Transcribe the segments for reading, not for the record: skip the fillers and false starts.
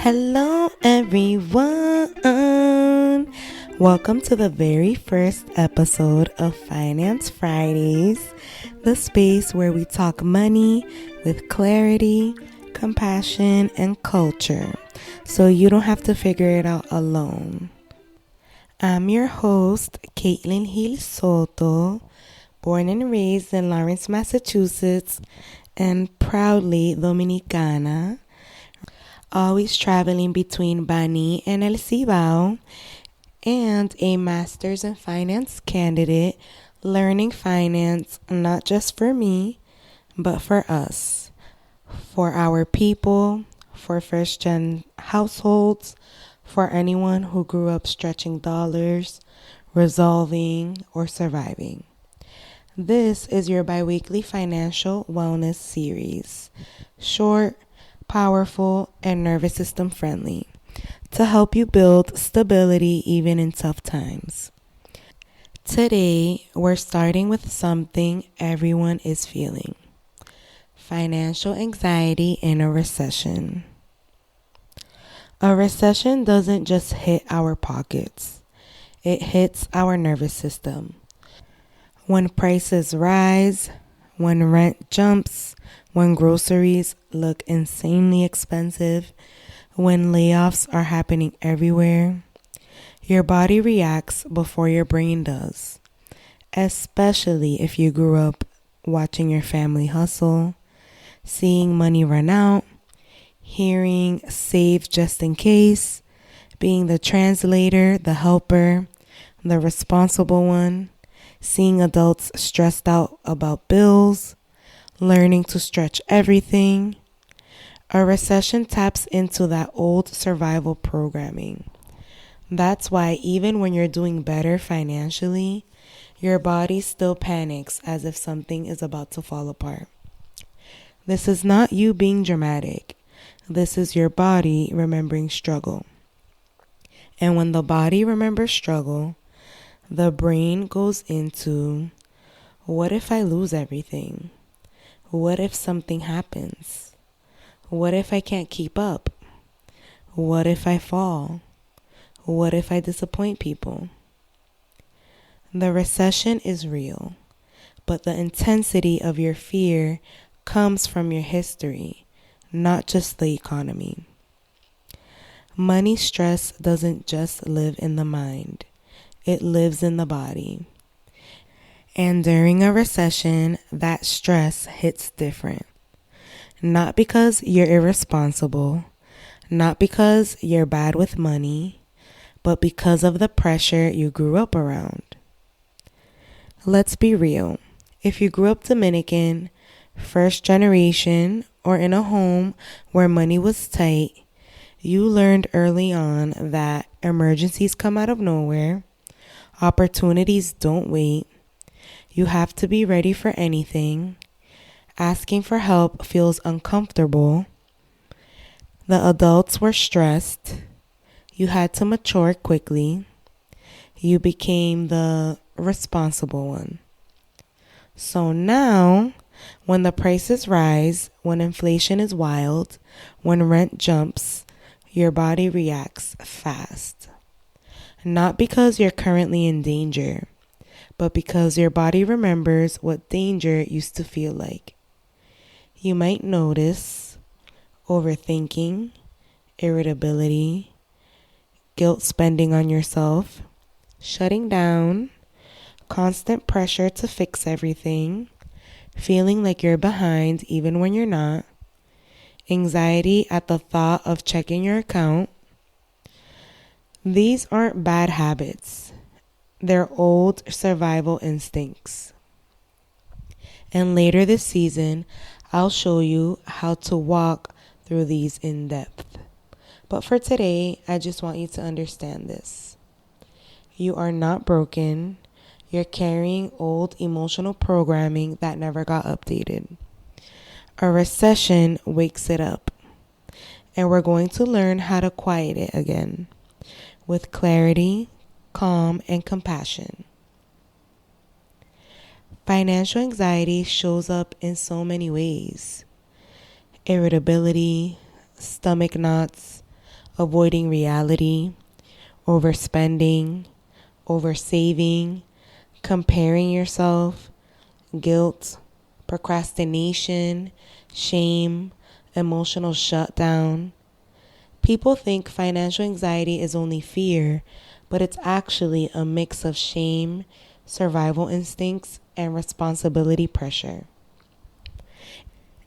Hello, everyone. Welcome to the very first episode of Finance Fridays, the space where we talk money with clarity, compassion, and culture, so you don't have to figure it out alone. I'm your host, Caitlin Gil-Soto, born and raised in Lawrence, Massachusetts, and proudly Dominicana, always traveling between Baní and El Cibao, and a master's in finance candidate, learning finance not just for me, but for us, for our people, for first-gen households, for anyone who grew up stretching dollars, resolving, or surviving. This is your biweekly financial wellness series, short, powerful, and nervous system friendly, to help you build stability even in tough times. Today, we're starting with something everyone is feeling: financial anxiety in a recession. A recession doesn't just hit our pockets, it hits our nervous system. When prices rise, when rent jumps, when groceries look insanely expensive, when layoffs are happening everywhere, your body reacts before your brain does, especially if you grew up watching your family hustle, seeing money run out, hearing save just in case, being the translator, the helper, the responsible one, seeing adults stressed out about bills, learning to stretch everything. A recession taps into that old survival programming. That's why even when you're doing better financially, your body still panics as if something is about to fall apart. This is not you being dramatic. This is your body remembering struggle. And when the body remembers struggle, the brain goes into, what if I lose everything? What if something happens? What if I can't keep up? What if I fall? What if I disappoint people? The recession is real, but the intensity of your fear comes from your history, not just the economy. Money stress doesn't just live in the mind, it lives in the body. And during a recession, that stress hits different. Not because you're irresponsible, not because you're bad with money, but because of the pressure you grew up around. Let's be real. If you grew up Dominican, first generation, or in a home where money was tight, you learned early on that emergencies come out of nowhere, opportunities don't wait, you have to be ready for anything, asking for help feels uncomfortable, the adults were stressed, you had to mature quickly, you became the responsible one. So now, when the prices rise, when inflation is wild, when rent jumps, your body reacts fast. Not because you're currently in danger, but because your body remembers what danger used to feel like. You might notice overthinking, irritability, guilt spending on yourself, shutting down, constant pressure to fix everything, feeling like you're behind even when you're not, anxiety at the thought of checking your account. These aren't bad habits. They're old survival instincts. And later this season, I'll show you how to walk through these in depth. But for today, I just want you to understand this. You are not broken. You're carrying old emotional programming that never got updated. A recession wakes it up. And we're going to learn how to quiet it again with clarity, calm, and compassion. Financial anxiety shows up in so many ways: irritability, stomach knots, avoiding reality, overspending, oversaving, comparing yourself, guilt, procrastination, shame, emotional shutdown. People think financial anxiety is only fear, but it's actually a mix of shame, survival instincts, and responsibility pressure.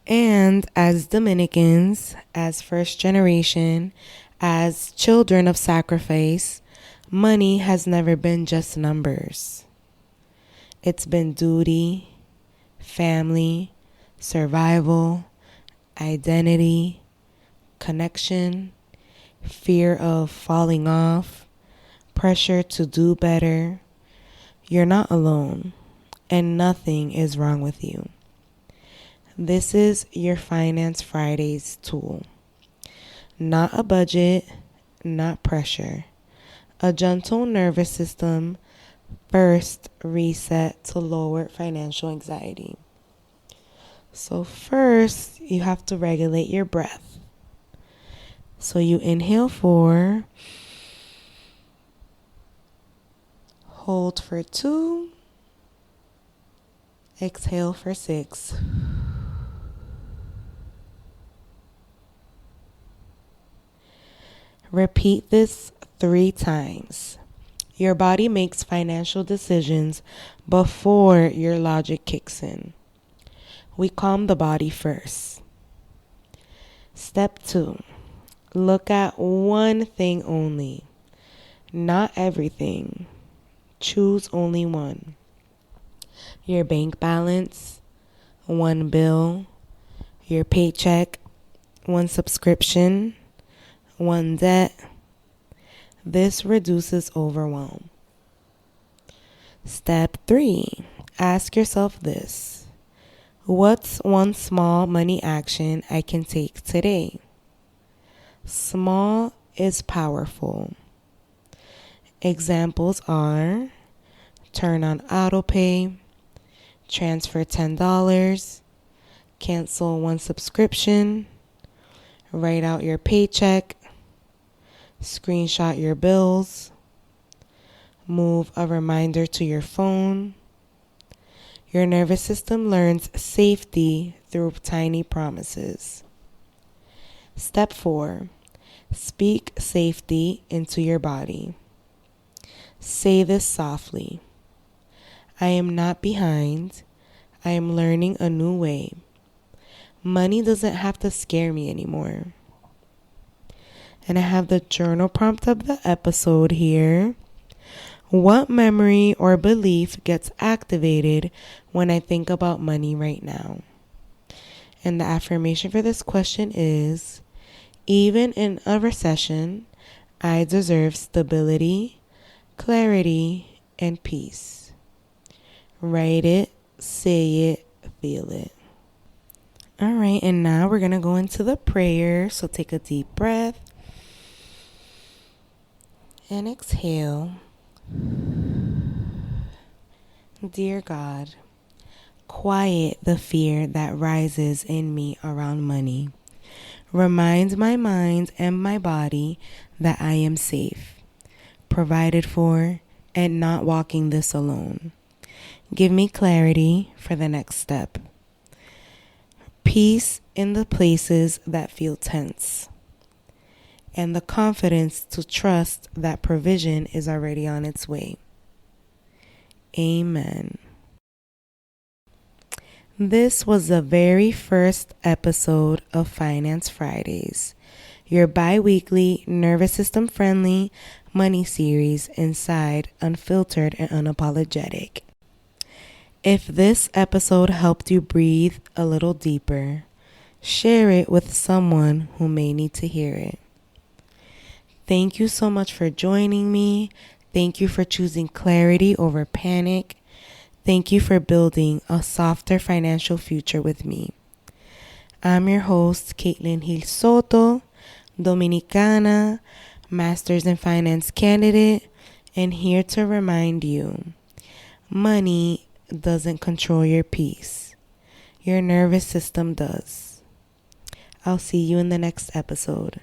And as Dominicans, as first generation, as children of sacrifice, money has never been just numbers. It's been duty, family, survival, identity, connection, fear of falling off, pressure to do better. You're not alone, and nothing is wrong with you. This is your Finance Fridays tool. Not a budget, not pressure. A gentle nervous system first reset to lower financial anxiety. So first, you have to regulate your breath. So you inhale 4, hold for 2, exhale for 6. Repeat this 3 times. Your body makes financial decisions before your logic kicks in. We calm the body first. Step 2. Look at one thing only. Not everything. Choose only one. Your bank balance, one bill, your paycheck, one subscription, one debt. This reduces overwhelm. Step 3. Ask yourself this. What's one small money action I can take today? Small is powerful. Examples are turn on autopay, transfer $10, cancel one subscription, write out your paycheck, screenshot your bills, move a reminder to your phone. Your nervous system learns safety through tiny promises. Step 4. Speak safety into your body. Say this softly. I am not behind. I am learning a new way. Money doesn't have to scare me anymore. And I have the journal prompt of the episode here. What memory or belief gets activated when I think about money right now? And the affirmation for this question is, even in a recession, I deserve stability, clarity, and peace. Write it, say it, feel it. All right, and now we're going to go into the prayer. So take a deep breath and exhale. Dear God, quiet the fear that rises in me around money. Remind my mind and my body that I am safe, provided for, and not walking this alone. Give me clarity for the next step. Peace in the places that feel tense, and the confidence to trust that provision is already on its way. Amen. This was the very first episode of Finance Fridays, your bi-weekly, nervous system friendly money series inside Unfiltered and Unapologetic. If this episode helped you breathe a little deeper, share it with someone who may need to hear it. Thank you so much for joining me. Thank you for choosing clarity over panic. Thank you for building a softer financial future with me. I'm your host, Caitlin Gil-Soto, Dominicana, Masters in Finance candidate, and here to remind you, money doesn't control your peace. Your nervous system does. I'll see you in the next episode.